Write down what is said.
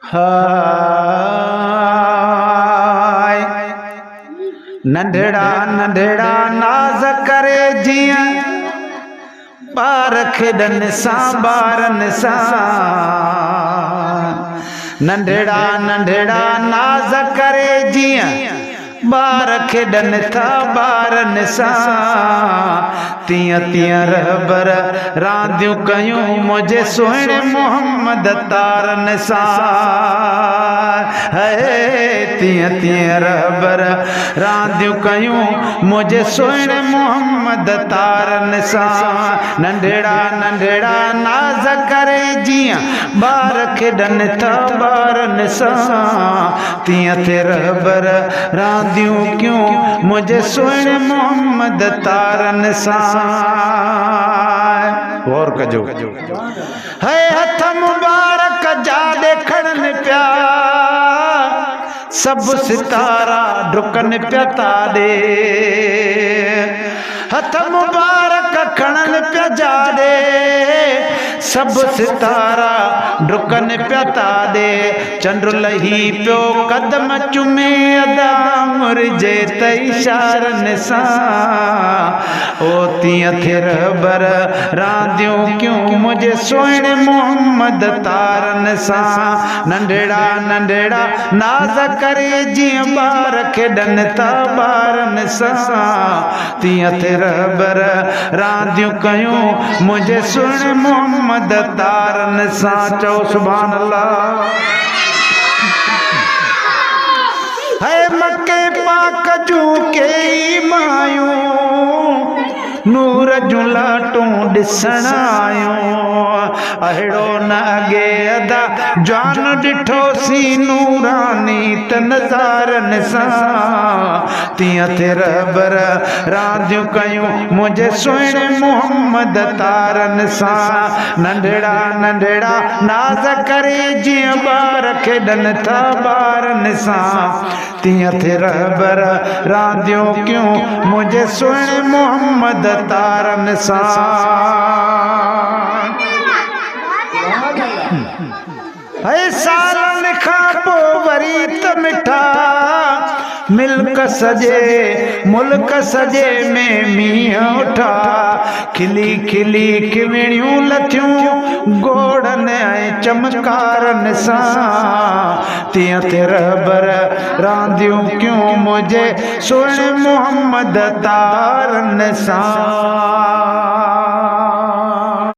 हाय नंढड़ा नंढड़ा नाज़ करे जियां ॿार खेॾनि सां ॿारनि सां नंढड़ा नंढड़ा नाज़ करे जियां ॿार खेॾनि था ॿारनि सां तीअं तीअं रहबर रांदियूं कयूं मुंहिंजे सुहिणे मोहम्मद तारनि सां तीअं तीअं रहबर रांदियूं कयूं मुंहिंजे सुहिणे मोहम्मद तारनि सां नंढड़ा नंढड़ा नाज़ करे जीअं ॿार खेॾनि था ॿारनि सां तीअं ते रहबर रांदियूं क्यों मुझे सुहिणे मोहम्मद तारनि सां और कजो है हथ मुबारक जा देखणनि पिया सब सितारा डुकनि पिया ताॾे हथ मुबारक खणनि पिया जाॾे सब सितारा डुकनि पिया ताॾे चंड लही पियो कदम चुमे अदा मुरिजे त इशारनि सां ओ तीअं थिए रहबर रांदियूं क्यों मुंहिंजे सुहिणे मोहम्मद तारनि सां नंढड़ा नंढड़ा नाज़ करे जीअं ॿार खेॾनि था ॿारनि सां तीअं थिए रहबर रांदियूं कयूं मुंहिंजे सुहिणे मोहम्मद तारनि सां चओ सुभान अल्लाह है मके पाक जूं कई मायूं नूर जूं लाटूं ॾिसण आयूं अहिड़ो न अॻे अदा जान ॾिठोसीं नूरानी त नज़ारनि सां तीअं थिए रहबर रांदियूं कयूं मुंहिंजे सुहिणे मोहम्मद तारनि सां नंढड़ा नंढड़ा नाज़ करे जीअं ॿार खेॾनि था ॿारनि सां तीअं थिए रहबर रांदियूं क्यों मुंहिंजे सुहिणे मोहम्मद तारनि सां सालनि खां पोइ वरी त मिठा मिल्क सजे मुल्क सजे में मींहं उठा खिली खिली खिवणियूं लथियूं गोड़नि ऐं चमकारनि सां तीअं ते रहबर रांदियूं क्यों मुंहिंजे सुहिणे मोहम्मद तारनि सां